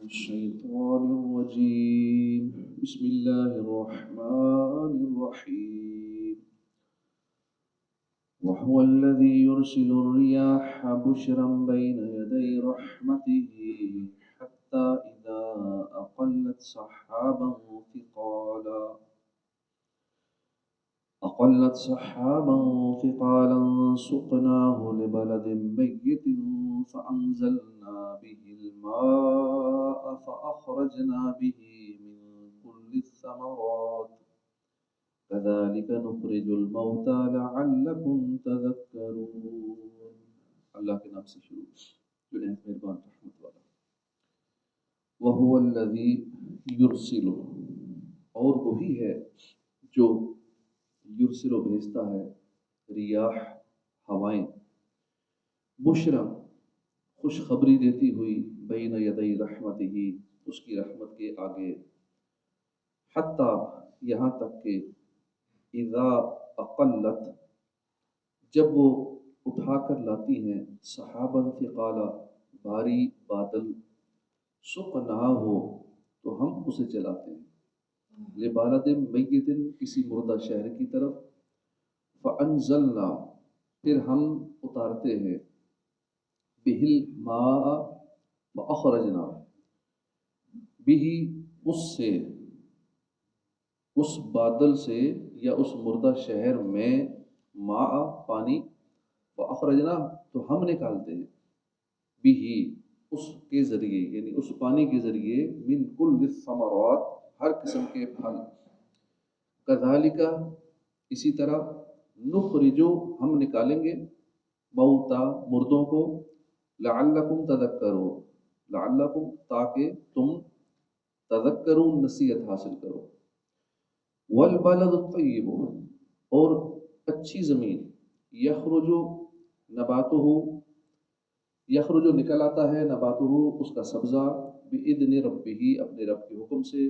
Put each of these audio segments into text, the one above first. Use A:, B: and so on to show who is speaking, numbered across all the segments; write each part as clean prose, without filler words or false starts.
A: الشيطان الرجيم. بسم الله الرحمن الرحيم. وهو الذي يرسل الرياح بشرا بين يدي رحمته حتى إذا أقلت سحابا ثقالا سقناه لبلد ميت فأنزلنا به الماء فأخرجنا به من كل الثمرات كذلك نخرج الموتى لعلكم تذكرون. اللہ کے نام سے شروع جو نہایت مہربان رحمت والا. وَهُوَ الَّذِي يُرْسِلُ، اور وہی ہے جو یرسل بھیجتا ہے، ریاح ہوائیں، بشرا خوشخبری دیتی ہوئی، بین یدی رحمتہ اس کی رحمت کے آگے، حتی یہاں تک کہ اذا اقلت جب وہ اٹھا کر لاتی ہیں، سحابا ثقالا بھاری بادل، سقناہ ہو تو ہم اسے چلاتے ہیں، لبالد میت کسی مردہ شہر کی طرف، فانزلنا پھر ہم اتارتے ہیں، بہل ماء فاخرجنا بھی اس سے، اس بادل سے یا اس مردہ شہر میں، ماء پانی، فاخرجنا تو ہم نکالتے ہیں، بھی اس کے ذریعے یعنی اس پانی کے ذریعے، من کل الثمرات ہر قسم کے پھل، کذالک اسی طرح، نخرجو ہم نکالیں گے، موتا مردوں کو، لعلکم تذکرون لعلکم تاکہ تم تذکرون نصیحت حاصل کرو، والبلد الطیب اور اچھی زمین، یخرج نباتہ یخرج نکل آتا ہے، نباتہ اس کا سبزہ، باذن ربہ اپنے رب کے حکم سے،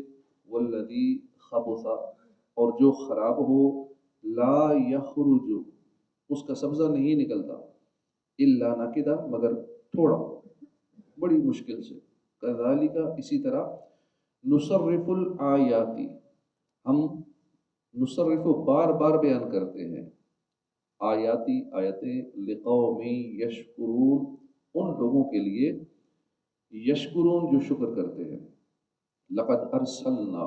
A: والذی خبث اور جو خراب ہو، لا یخرج اس کا سبزہ نہیں نکلتا، الا نکدا مگر تھوڑا، بڑی مشکل سے، کذالک اسی طرح، نصرف الآیات ہم نصرف بار بار بیان کرتے ہیں، آیاتی آیتیں، لقوم یشکرون ان لوگوں کے لیے، یشکرون جو شکر کرتے ہیں، لقد ارسلنا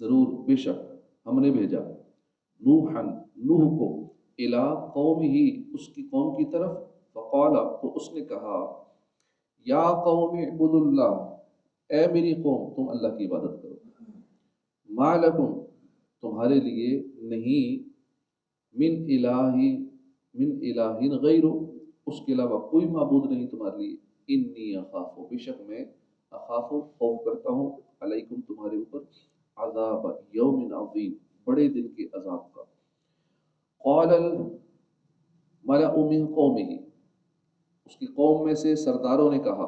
A: ضرور بے شک ہم نے بھیجا، نوحا نوح کو، الی قومہ اس کی قوم کی طرف، فقال تو اس نے کہا، یا قوم اعبدوا اللہ اے میری قوم تم اللہ کی عبادت کرو، ما لکم تمہارے لیے نہیں، من الہ غیر اس کے علاوہ کوئی معبود نہیں تمہارے لیے، انی اخاف بے شک میں، اخاف خوف کرتا ہوں، علیکم تمہارے اوپر، عذاب یوم عظیم بڑے دن کے عذاب کا. قال الملأ من قومہ اس کی قوم میں سے سرداروں نے کہا،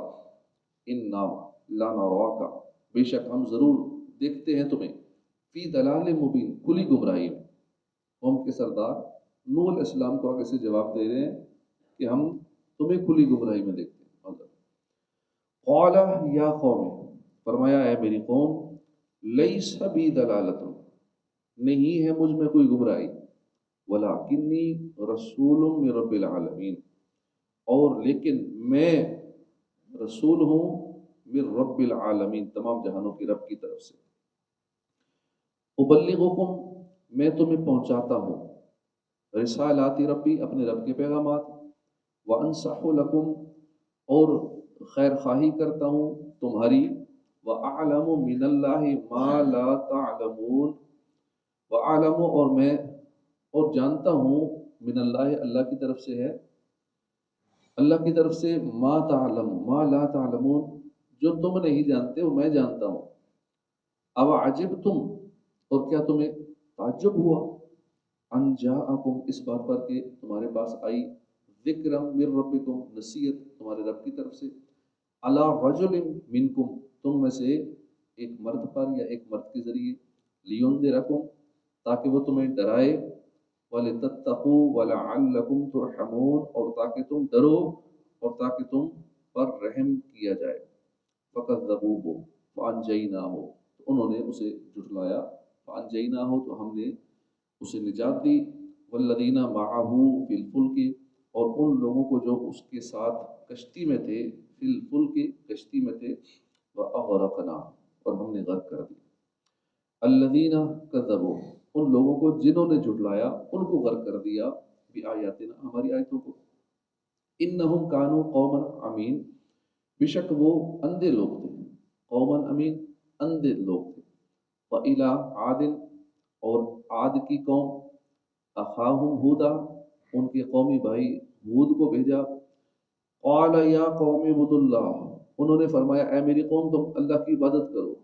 A: انا لنراک بے شک ہم ضرور دیکھتے ہیں تمہیں، فی دلال مبین کھلی گمراہی میں. قوم کے سردار نوح علیہ السلام کو آگے سے جواب دے رہے ہیں کہ ہم تمہیں کھلی گمراہی میں دیکھتے ہیں. قال یا قوم فرمایا اے میری قوم، لیس بی دلالۃ نہیں ہے مجھ میں کوئی گمراہی، ولکنی رسول من رب العالمین اور لیکن میں رسول ہوں، من رب العالمین تمام جہانوں کی رب کی طرف سے، ابلغکم میں تمہیں پہنچاتا ہوں، رسالات ربی اپنے رب کے پیغامات، وانصح لکم اور خیر خواہی کرتا ہوں تمہاری، وَأَعْلَمُ مِنَ اللَّهِ مَا لَا تَعْلَمُونَ وَأَعْلَمُ اور میں اور جانتا ہوں، من اللہ اللہ کی طرف سے ہے، اللہ کی طرف سے، ما لا تعلمون جو تم نہیں جانتے وہ میں جانتا ہوں. اب عجبتم اور کیا تمہیں تعجب ہوا، ان جاءکم اس بات پر کہ تمہارے پاس آئی، ذکر من ربکم نصیحت تمہارے رب کی طرف سے، علی رجل منکم تم میں سے ایک مرد پر یا ایک مرد کے ذریعے، لینذرکم تاکہ وہ تمہیں ڈرائے، وَلِتَتَّقُوا وَلَعَلَّكُمْ تُرْحَمُونَ اور تاکہ تم ڈرو اور تاکہ تم پر رحم کیا جائے. فکذبوہ فانجیناہ، تو انہوں نے اسے جھٹلایا، فانجیناہ تو ہم نے اسے نجات دی، والذین معہ فی الفلک، اور ان لوگوں کو جو اس کے ساتھ کشتی میں تھے، فی الفلک کشتی میں تھے، واغرقنا اور ہم نے غرق کر دی، الذین کذبوا ان لوگوں کو جنہوں نے جھٹلایا ان کو غرق کر دیا، بآیاتنا ہماری آیتوں کو، انہم کانوا قوما عمین بے شک وہ اندھے لوگ تھے، قوما امین اندھے لوگ تھے، وَإِلَىٰ عَادٍ اور عاد کی قوم، اخاہم ہودا ان کے قومی بھائی ہود کو بھیجا، قال یا قوم اعبدوا اللہ انہوں نے فرمایا اے میری قوم تم اللہ کی عبادت کرو،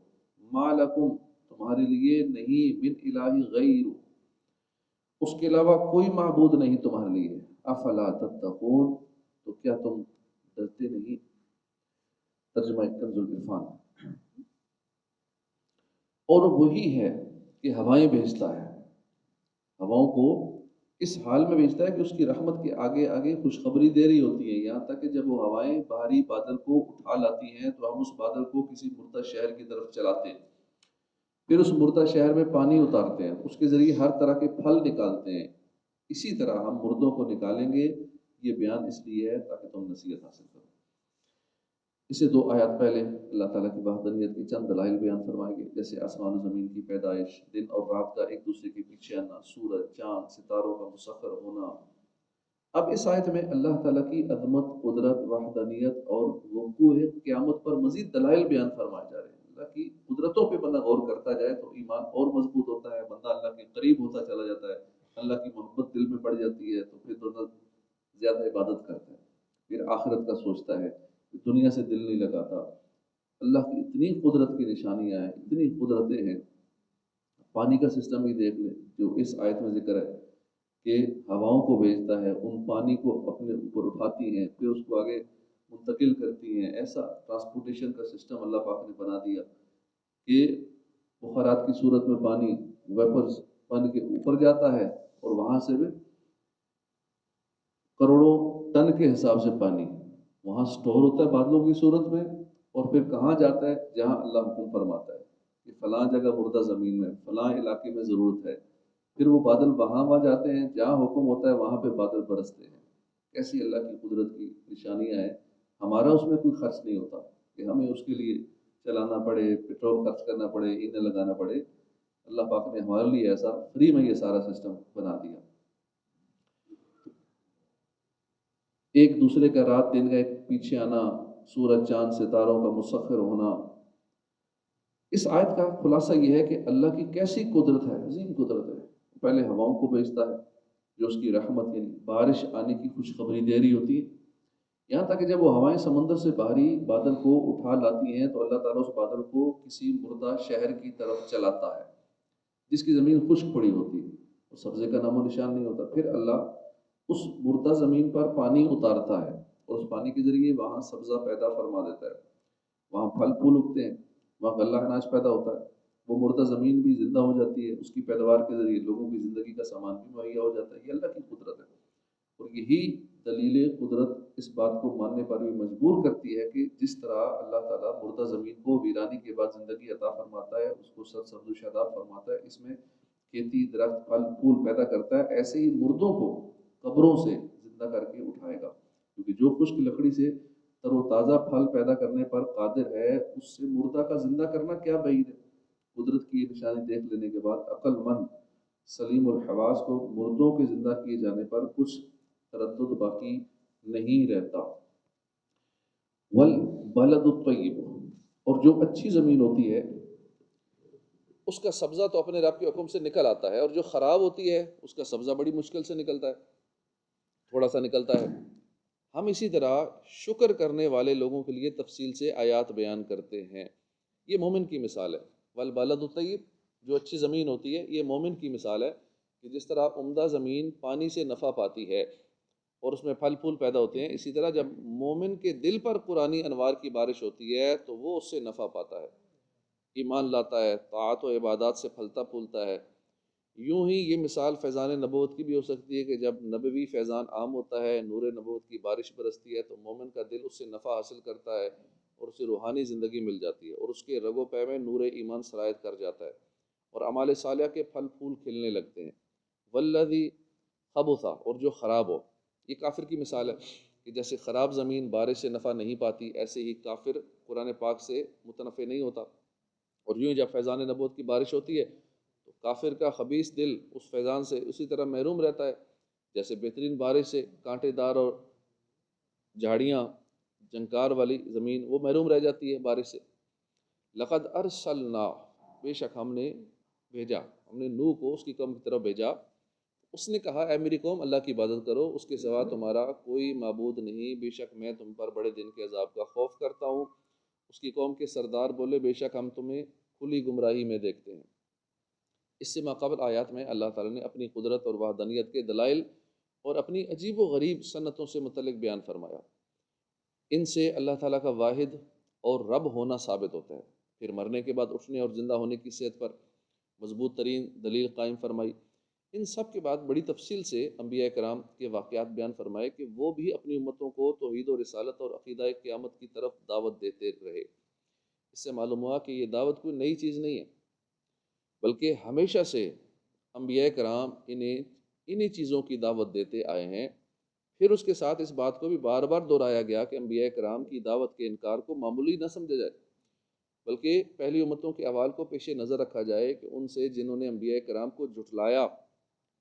A: ما لکم تمہارے لیے نہیں، من الہ غیر اس کے علاوہ کوئی معبود نہیں تمہارے لیے، افلا تتقون تو کیا تم ڈرتے نہیں۔ ترجمہ کنز العرفان۔ اور وہی ہے کہ ہوائیں بھیجتا ہے، ہواؤں کو اس حال میں بھیجتا ہے کہ اس کی رحمت کے آگے آگے خوشخبری دے رہی ہوتی ہے، یہاں تک کہ جب وہ ہوائیں بھاری بادل کو اٹھا لاتی ہیں تو ہم اس بادل کو کسی مردہ شہر کی طرف چلاتے ہیں، پھر اس مردہ شہر میں پانی اتارتے ہیں، اس کے ذریعے ہر طرح کے پھل نکالتے ہیں، اسی طرح ہم مردوں کو نکالیں گے۔ یہ بیان اس لیے ہے تاکہ تم نصیحت حاصل کرو۔ اسے دو آیات پہلے اللہ تعالیٰ کی وحدانیت کے چند دلائل بیان فرمائے گئے، جیسے آسمان و زمین کی پیدائش، دن اور رات کا ایک دوسرے کے پیچھے آنا، سورج چاند ستاروں کا مسخر ہونا۔ اب اس آیت میں اللہ تعالیٰ کی عظمت، قدرت، وحدانیت اور وقوع قیامت پر مزید دلائل بیان فرمائے جا رہے ہیں۔ اللہ کی قدرتوں پہ بندہ غور کرتا جائے تو ایمان اور مضبوط ہوتا ہے، بندہ اللہ کے قریب ہوتا چلا جاتا ہے، اللہ کی محبت دل میں بڑھ جاتی ہے، تو پھر بندہ زیادہ عبادت کرتا ہے، پھر آخرت کا سوچتا ہے، دنیا سے دل نہیں لگاتا۔ اللہ کی اتنی قدرت کی نشانیاں ہیں، اتنی قدرتیں ہیں۔ پانی کا سسٹم بھی دیکھ لیں جو اس آیت میں ذکر ہے کہ ہواؤں کو بھیجتا ہے، ان پانی کو اپنے اوپر اٹھاتی ہیں، پھر اس کو آگے منتقل کرتی ہیں۔ ایسا ٹرانسپورٹیشن کا سسٹم اللہ پاک نے بنا دیا کہ بخارات کی صورت میں پانی ویپرز بن کے اوپر جاتا ہے، اور وہاں سے بھی کروڑوں ٹن کے حساب سے پانی وہاں سٹور ہوتا ہے بادلوں کی صورت میں، اور پھر کہاں جاتا ہے؟ جہاں اللہ حکم فرماتا ہے کہ فلاں جگہ مردہ زمین میں فلاں علاقے میں ضرورت ہے، پھر وہ بادل وہاں جاتے ہیں جہاں حکم ہوتا ہے، وہاں پہ بادل برستے ہیں۔ کیسی اللہ کی قدرت کی نشانیاں ہیں۔ ہمارا اس میں کوئی خرچ نہیں ہوتا کہ ہمیں اس کے لیے چلانا پڑے، پیٹرول خرچ کرنا پڑے، ایندھن لگانا پڑے۔ اللہ پاک نے ہمارے لیے ایسا فری میں یہ سارا سسٹم بنا دیا۔ ایک دوسرے کا رات دن کا ایک پیچھے آنا، سورج چاند ستاروں کا مسخر ہونا۔ اس آیت کا خلاصہ یہ ہے کہ اللہ کی کیسی قدرت ہے، عظیم قدرت ہے۔ پہلے ہواؤں کو بھیجتا ہے جو اس کی رحمت، یعنی بارش آنے کی خوشخبری دے رہی ہوتی ہے، یہاں تک کہ جب وہ ہوائیں سمندر سے باہری بادل کو اٹھا لاتی ہیں تو اللہ تعالیٰ اس بادل کو کسی مردہ شہر کی طرف چلاتا ہے جس کی زمین خشک پڑی ہوتی ہے، اور سبزے کا نام و نشان نہیں ہوتا۔ پھر اللہ اس مردہ زمین پر پانی اتارتا ہے، اور اس پانی کے ذریعے وہاں سبزہ پیدا فرما دیتا ہے، وہاں پھل پھول اگتے ہیں، وہاں غلہ اناج پیدا ہوتا ہے، وہ مردہ زمین بھی زندہ ہو جاتی ہے، اس کی پیداوار کے ذریعے لوگوں کی زندگی کا سامان بھی مہیا ہو جاتا ہے۔ یہ اللہ کی قدرت ہے، اور یہی دلیل قدرت اس بات کو ماننے پر بھی مجبور کرتی ہے کہ جس طرح اللہ تعالیٰ مردہ زمین کو ویرانی کے بعد زندگی عطا فرماتا ہے، اس کو سرسبز و شاداب فرماتا ہے، اس میں کھیتی، درخت، پھل پھول پیدا کرتا ہے، ایسے ہی مردوں کو قبروں سے زندہ کر کے اٹھائے گا، کیونکہ جو خشک لکڑی سے تر و تازہ پھل پیدا کرنے پر قادر ہے، اس سے مردہ کا زندہ کرنا کیا بعید ہے۔ قدرت کی یہ نشانی دیکھ لینے کے بعد عقل مند سلیم الحواس کو مردوں کے زندہ کیے جانے پر کچھ تردد باقی نہیں رہتا۔ والبلد الطیب اور جو اچھی زمین ہوتی ہے اس کا سبزہ تو اپنے رب کے حکم سے نکل آتا ہے، اور جو خراب ہوتی ہے اس کا سبزہ بڑی مشکل سے نکلتا ہے، تھوڑا سا نکلتا ہے۔ ہم اسی طرح شکر کرنے والے لوگوں کے لیے تفصیل سے آیات بیان کرتے ہیں۔ یہ مومن کی مثال ہے۔ والبلد الطیب جو اچھی زمین ہوتی ہے، یہ مومن کی مثال ہے کہ جس طرح عمدہ زمین پانی سے نفع پاتی ہے اور اس میں پھل پھول پیدا ہوتے ہیں، اسی طرح جب مومن کے دل پر قرآنی انوار کی بارش ہوتی ہے تو وہ اس سے نفع پاتا ہے، ایمان لاتا ہے، طاعت و عبادات سے پھلتا پھولتا ہے۔ یوں ہی یہ مثال فیضان نبوت کی بھی ہو سکتی ہے کہ جب نبوی فیضان عام ہوتا ہے، نور نبوت کی بارش برستی ہے تو مومن کا دل اس سے نفع حاصل کرتا ہے، اور اسے روحانی زندگی مل جاتی ہے، اور اس کے رگ و پے میں نور ایمان سرایت کر جاتا ہے، اور اعمال صالحہ کے پھل پھول کھلنے لگتے ہیں۔ والذی خبثا، اور جو خراب ہو، یہ کافر کی مثال ہے کہ جیسے خراب زمین بارش سے نفع نہیں پاتی، ایسے ہی کافر قرآن پاک سے متنفع نہیں ہوتا۔ اور یوں ہی جب فیضان نبوت کی بارش ہوتی ہے تو کافر کا خبیث دل اس فیضان سے اسی طرح محروم رہتا ہے جیسے بہترین بارش سے کانٹے دار اور جھاڑیاں جنکار والی زمین وہ محروم رہ جاتی ہے بارش سے۔ لقد ارسلنا، بے شک ہم نے بھیجا، ہم نے نوح کو اس کی قوم کی طرف بھیجا۔ اس نے کہا، اے میری قوم، اللہ کی عبادت کرو، اس کے سوا تمہارا کوئی معبود نہیں، بے شک میں تم پر بڑے دن کے عذاب کا خوف کرتا ہوں۔ اس کی قوم کے سردار بولے، بے شک ہم تمہیں کھلی گمراہی میں دیکھتے ہیں۔ اس سے ماقبل آیات میں اللہ تعالیٰ نے اپنی قدرت اور وحدانیت کے دلائل اور اپنی عجیب و غریب صنعتوں سے متعلق بیان فرمایا۔ ان سے اللہ تعالیٰ کا واحد اور رب ہونا ثابت ہوتا ہے۔ پھر مرنے کے بعد اٹھنے اور زندہ ہونے کی صحت پر مضبوط ترین دلیل قائم فرمائی۔ ان سب کے بعد بڑی تفصیل سے انبیاء کرام کے واقعات بیان فرمائے کہ وہ بھی اپنی امتوں کو توحید و رسالت اور عقیدہ قیامت کی طرف دعوت دیتے رہے۔ اس سے معلوم ہوا کہ یہ دعوت کوئی نئی چیز نہیں ہے، بلکہ ہمیشہ سے انبیاء کرام انہی چیزوں کی دعوت دیتے آئے ہیں۔ پھر اس کے ساتھ اس بات کو بھی بار بار دہرایا گیا کہ انبیاء کرام کی دعوت کے انکار کو معمولی نہ سمجھا جائے، بلکہ پہلی امتوں کے احوال کو پیش نظر رکھا جائے کہ ان سے جنہوں نے انبیاء کرام کو جھٹلایا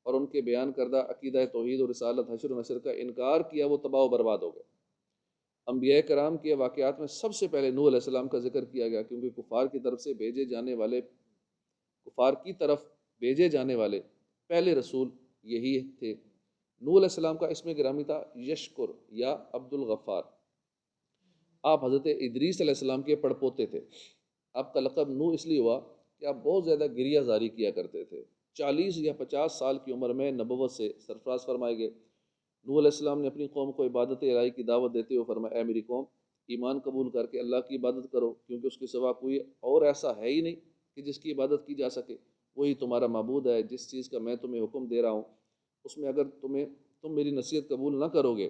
A: اور ان کے بیان کردہ عقیدہ توحید و رسالت حشر و نشر کا انکار کیا، وہ تباہ و برباد ہو گئے۔ انبیاء کرام کے واقعات میں سب سے پہلے نوح علیہ السلام کا ذکر کیا گیا، کیونکہ کفار کی طرف بھیجے جانے والے پہلے رسول یہی تھے۔ نوح علیہ السلام کا اسم گرامی تھا یشکر یا عبد الغفار۔ آپ حضرت ادریس علیہ السلام کے پڑپوتے تھے۔ آپ کا لقب نوح اس لیے ہوا کہ آپ بہت زیادہ گریہ زاری کیا کرتے تھے۔ 40 یا 50 سال کی عمر میں نبوت سے سرفراز فرمائے گئے۔ نوح علیہ السلام نے اپنی قوم کو عبادت الہی کی دعوت دیتے ہوئے فرمایا، اے میری قوم، ایمان قبول کر کے اللہ کی عبادت کرو، کیونکہ اس کے سوا کوئی اور ایسا ہے ہی نہیں کہ جس کی عبادت کی جا سکے، وہی تمہارا معبود ہے۔ جس چیز کا میں تمہیں حکم دے رہا ہوں اس میں اگر تم میری نصیحت قبول نہ کرو گے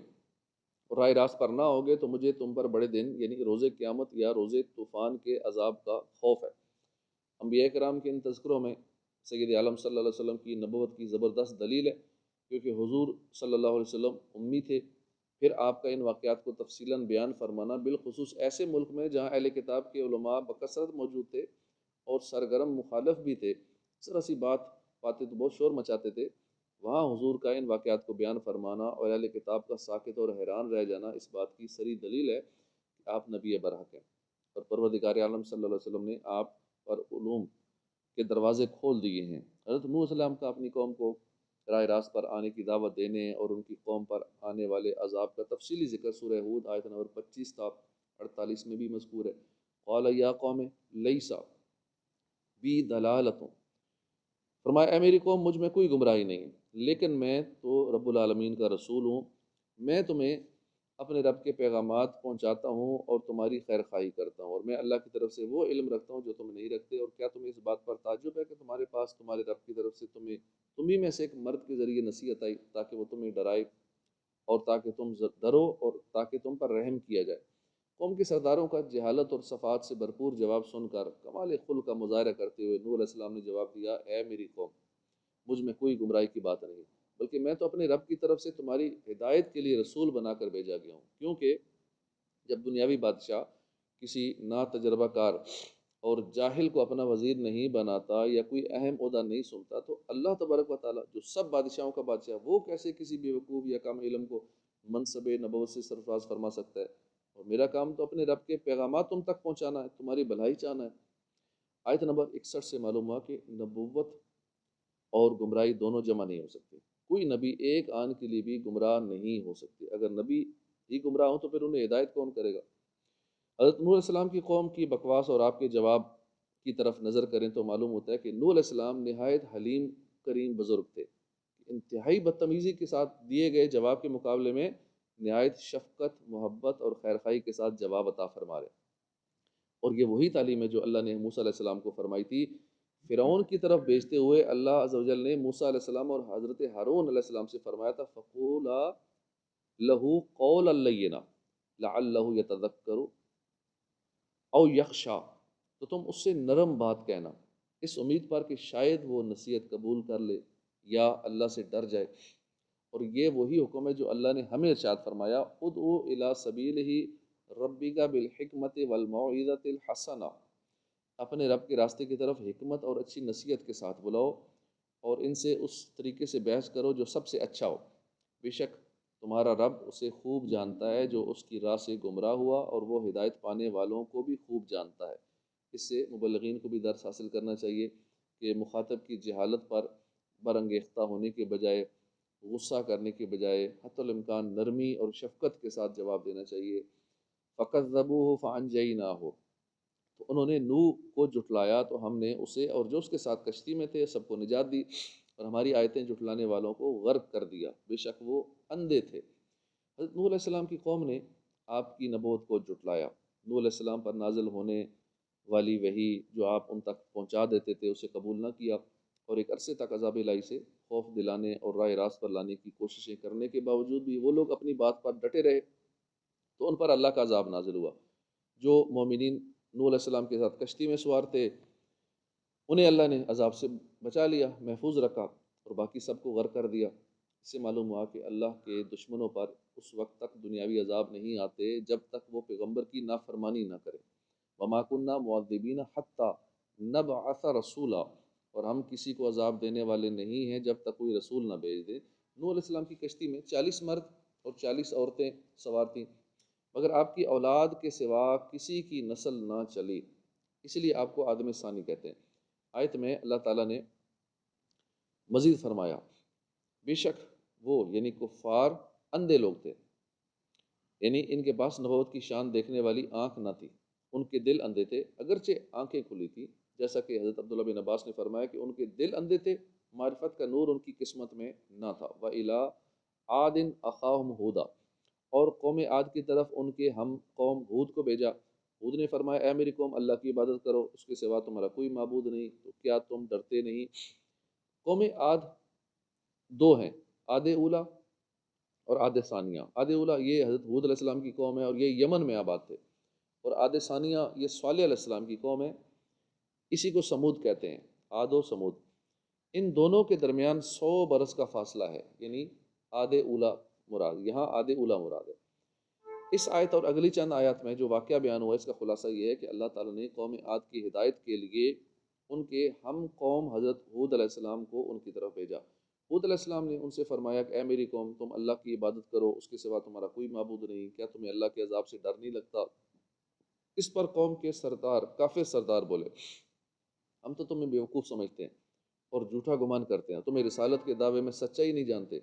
A: اور راہ راست پر نہ ہوگے تو مجھے تم پر بڑے دن یعنی روز قیامت یا روز طوفان کے عذاب کا خوف ہے۔ انبیاء کرام کے ان تذکروں میں سید عالم صلی اللہ علیہ وسلم کی نبوت کی زبردست دلیل ہے، کیونکہ حضور صلی اللہ علیہ وسلم امی تھے۔ پھر آپ کا ان واقعات کو تفصیلاً بیان فرمانا، بالخصوص ایسے ملک میں جہاں اہل کتاب کے علماء بکثرت موجود تھے اور سرگرم مخالف بھی تھے، ذرا سی بات پاتے تو بہت شور مچاتے تھے، وہاں حضور کا ان واقعات کو بیان فرمانا اور اہل کتاب کا ساکت اور حیران رہ جانا اس بات کی صریح دلیل ہے کہ آپ نبی برحق ہیں، اور پروردگار عالم صلی اللہ علیہ وسلم نے آپ پر علوم کے دروازے کھول دیے ہیں۔ حضرت نوح علیہ السلام کا اپنی قوم کو راہ راست پر آنے کی دعوت دینے اور ان کی قوم پر آنے والے عذاب کا تفصیلی ذکر سورہ ہود آیت نمبر 25 تا 48 میں بھی مذکور ہے۔ قال یا قوم لیسا بی دلالۃ، فرمایا اے میری قوم، مجھ میں کوئی گمراہی نہیں ہے، لیکن میں تو رب العالمین کا رسول ہوں، میں تمہیں اپنے رب کے پیغامات پہنچاتا ہوں اور تمہاری خیر خواہی کرتا ہوں، اور میں اللہ کی طرف سے وہ علم رکھتا ہوں جو تم نہیں رکھتے۔ اور کیا تمہیں اس بات پر تعجب ہے کہ تمہارے پاس تمہارے رب کی طرف سے تمہیں میں سے ایک مرد کے ذریعے نصیحت آئی تاکہ وہ تمہیں ڈرائے اور تاکہ تم ڈرو اور تاکہ تم پر رحم کیا جائے۔ قوم کے سرداروں کا جہالت اور صفات سے بھرپور جواب سن کر کمال خلق کا مظاہرہ کرتے ہوئے نوح علیہ السلام نے جواب دیا، اے میری قوم، مجھ میں کوئی گمراہی کی بات نہیں، بلکہ میں تو اپنے رب کی طرف سے تمہاری ہدایت کے لیے رسول بنا کر بھیجا گیا ہوں۔ کیونکہ جب دنیاوی بادشاہ کسی نا تجربہ کار اور جاہل کو اپنا وزیر نہیں بناتا یا کوئی اہم عہدہ نہیں سنتا، تو اللہ تبارک و تعالیٰ جو سب بادشاہوں کا بادشاہ، وہ کیسے کسی بیوقوف یا کم علم کو منصب نبوت سے سرفراز فرما سکتا ہے؟ اور میرا کام تو اپنے رب کے پیغامات تم تک پہنچانا ہے، تمہاری بھلائی چاہنا ہے۔ آیت نمبر 61 سے معلوم ہوا کہ نبوت اور گمراہی دونوں جمع نہیں ہو سکتی۔ کوئی نبی ایک آن کے لیے بھی گمراہ نہیں ہو سکتے۔ اگر نبی ہی گمراہ ہوں تو پھر انہیں ہدایت کون کرے گا؟ حضرت نوح علیہ السلام کی قوم کی بکواس اور آپ کے جواب کی طرف نظر کریں تو معلوم ہوتا ہے کہ نوح علیہ السلام نہایت حلیم کریم بزرگ تھے۔ انتہائی بدتمیزی کے ساتھ دیے گئے جواب کے مقابلے میں نہایت شفقت، محبت اور خیرخواہی کے ساتھ جواب عطا فرما رہے۔ اور یہ وہی تعلیم ہے جو اللہ نے موسیٰ علیہ السلام کو فرمائی تھی۔ فرعون کی طرف بھیجتے ہوئے اللہ عز و جل نے موسیٰ علیہ السلام اور حضرت ہارون علیہ السلام سے فرمایا تھا، فَقُولَا لَهُ قَوْلًا لَيِّنًا لَعَلَّهُ يَتَذَكَّرُ او یخشا، تو تم اس سے نرم بات کہنا، اس امید پر کہ شاید وہ نصیحت قبول کر لے یا اللہ سے ڈر جائے۔ اور یہ وہی حکم ہے جو اللہ نے ہمیں ارشاد فرمایا، ادعو الی سبیلہ ربک بالحکمت والموعظۃ الحسنہ، اپنے رب کے راستے کی طرف حکمت اور اچھی نصیحت کے ساتھ بلاؤ، اور ان سے اس طریقے سے بحث کرو جو سب سے اچھا ہو، بے شک تمہارا رب اسے خوب جانتا ہے جو اس کی راہ سے گمراہ ہوا، اور وہ ہدایت پانے والوں کو بھی خوب جانتا ہے۔ اس سے مبلغین کو بھی درس حاصل کرنا چاہیے کہ مخاطب کی جہالت پر برانگیختہ ہونے کے بجائے، غصہ کرنے کے بجائے حتی الامکان نرمی اور شفقت کے ساتھ جواب دینا چاہیے۔ فَكَذَّبُوهُ فَأَنجَيْنَاهُ، تو انہوں نے نوح کو جھٹلایا تو ہم نے اسے اور جو اس کے ساتھ کشتی میں تھے سب کو نجات دی، اور ہماری آیتیں جھٹلانے والوں کو غرق کر دیا، بے شک وہ اندھے تھے۔ حضرت نوح علیہ السلام کی قوم نے آپ کی نبوت کو جھٹلایا، نوح علیہ السلام پر نازل ہونے والی وحی جو آپ ان تک پہنچا دیتے تھے اسے قبول نہ کیا، اور ایک عرصے تک عذاب الہی سے خوف دلانے اور راہ راست پر لانے کی کوششیں کرنے کے باوجود بھی وہ لوگ اپنی بات پر ڈٹے رہے، تو ان پر اللہ کا عذاب نازل ہوا۔ جو مومنین نوح علیہ السلام کے ساتھ کشتی میں سوار تھے انہیں اللہ نے عذاب سے بچا لیا، محفوظ رکھا، اور باقی سب کو غرق کر دیا۔ اس سے معلوم ہوا کہ اللہ کے دشمنوں پر اس وقت تک دنیاوی عذاب نہیں آتے جب تک وہ پیغمبر کی نافرمانی نہ کرے۔ وَمَا كُنَّا مُعَذِّبِينَ حَتَّى نَبْعَثَ رَسُولًا، اور ہم کسی کو عذاب دینے والے نہیں ہیں جب تک کوئی رسول نہ بھیج دے۔ نوح علیہ السلام کی کشتی میں 40 مرد اور 40 عورتیں سوار تھیں، مگر آپ کی اولاد کے سوا کسی کی نسل نہ چلی، اس لیے آپ کو آدم ثانی کہتے ہیں۔ آیت میں اللہ تعالیٰ نے مزید فرمایا، بے شک وہ یعنی کفار اندھے لوگ تھے، یعنی ان کے پاس نبوت کی شان دیکھنے والی آنکھ نہ تھی، ان کے دل اندھے تھے، اگرچہ آنکھیں کھلی تھیں، جیسا کہ حضرت عبداللہ بن عباس نے فرمایا کہ ان کے دل اندھے تھے، معرفت کا نور ان کی قسمت میں نہ تھا۔ وَإِلَىٰ عَادٍ أَخَاهُمْ هُودًا، اور قوم عاد کی طرف ان کے ہم قوم ہود کو بھیجا۔ ہود نے فرمایا، اے میری قوم، اللہ کی عبادت کرو، اس کے سوا تمہارا کوئی معبود نہیں، تو کیا تم ڈرتے نہیں؟ قوم عاد دو ہیں، عاد اولا اور عاد ثانیہ۔ عاد اولا یہ حضرت ہود علیہ السلام کی قوم ہے اور یہ یمن میں آباد تھے، اور عاد ثانیہ یہ صالح علیہ السلام کی قوم ہے، اسی کو سمود کہتے ہیں، عاد و سمود۔ ان دونوں کے درمیان 100 برس کا فاصلہ ہے، یعنی عاد اولا مراد، یہاں عاد اولا مراد ہے۔ اس آیت اور اگلی چند آیات میں جو واقعہ بیان ہوا ہے اس کا خلاصہ یہ ہے کہ اللہ تعالیٰ نے قوم عاد کی ہدایت کے لیے ان کے ہم قوم حضرت ہود علیہ السلام کو ان کی طرف بھیجا۔ ہود علیہ السلام نے ان سے فرمایا کہ اے میری قوم، تم اللہ کی عبادت کرو، اس کے سوا تمہارا کوئی معبود نہیں، کیا تمہیں اللہ کے عذاب سے ڈر نہیں لگتا؟ اس پر قوم کے سردار، کافر سردار بولے، ہم تو تمہیں بیوقوف سمجھتے ہیں اور جھوٹا گمان کرتے ہیں، تمہیں رسالت کے دعوے میں سچائی نہیں جانتے۔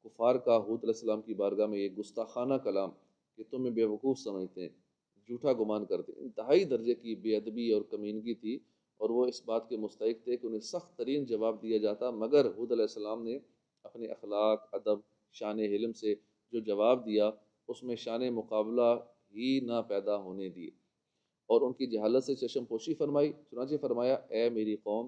A: کفار کا ہود علیہ السلام کی بارگاہ میں یہ گستاخانہ کلام کہ تمہیں بیوقوف سمجھتے ہیں، جھوٹا گمان کرتے ہیں، انتہائی درجے کی بے ادبی اور کمینگی تھی، اور وہ اس بات کے مستحق تھے کہ انہیں سخت ترین جواب دیا جاتا، مگر ہود علیہ السلام نے اپنے اخلاق، ادب، شان حلم سے جو جواب دیا اس میں شان مقابلہ ہی نہ پیدا ہونے دی، اور ان کی جہالت سے چشم پوشی فرمائی۔ چنانچہ فرمایا، اے میری قوم،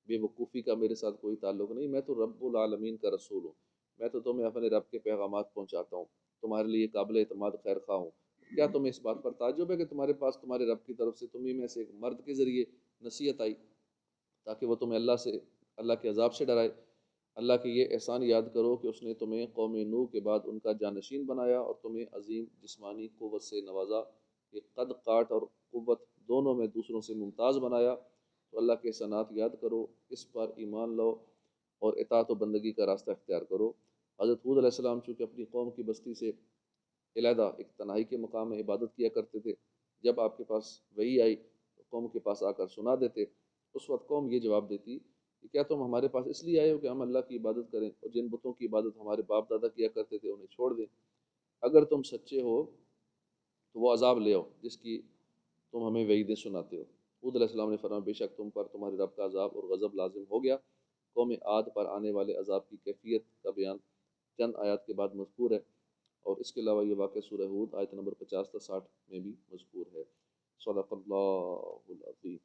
A: بے وقوفی کا میرے ساتھ کوئی تعلق نہیں، میں تو رب العالمین کا رسول ہوں، میں تو تمہیں اپنے رب کے پیغامات پہنچاتا ہوں، تمہارے لیے قابل اعتماد خیر خواہ ہوں۔ کیا تمہیں اس بات پر تعجب ہے کہ تمہارے پاس تمہارے رب کی طرف سے تمہیں میں سے ایک مرد کے ذریعے نصیحت آئی تاکہ وہ تمہیں اللہ کے عذاب سے ڈرائے؟ اللہ کے یہ احسان یاد کرو کہ اس نے تمہیں قوم نوح کے بعد ان کا جانشین بنایا اور تمہیں عظیم جسمانی قوت سے نوازا، کہ قد کاٹ اور قوت دونوں میں دوسروں سے ممتاز بنایا۔ تو اللہ کے احسانات یاد کرو، اس پر ایمان لو اور اطاعت و بندگی کا راستہ اختیار کرو۔ حضرت ہود علیہ السلام چونکہ اپنی قوم کی بستی سے علیحدہ ایک تنہائی کے مقام میں عبادت کیا کرتے تھے، جب آپ کے پاس وحی آئی تو قوم کے پاس آ کر سنا دیتے، اس وقت قوم یہ جواب دیتی کہ کیا تم ہمارے پاس اس لیے آئے ہو کہ ہم اللہ کی عبادت کریں اور جن بتوں کی عبادت ہمارے باپ دادا کیا کرتے تھے انہیں چھوڑ دیں؟ اگر تم سچے ہو تو وہ عذاب لے آؤ جس کی تم ہمیں وعیدیں سناتے ہو۔ ہود علیہ السلام نے فرمایا، بے شک تم پر تمہارے رب کا عذاب اور غضب لازم ہو گیا۔ قوم عاد پر آنے والے عذاب کی کیفیت کا بیان چند آیات کے بعد مذکور ہے، اور اس کے علاوہ یہ واقعہ سورہ ہود آیت نمبر 50 تا 60 میں بھی مذکور ہے۔ صدق اللہ العظیم۔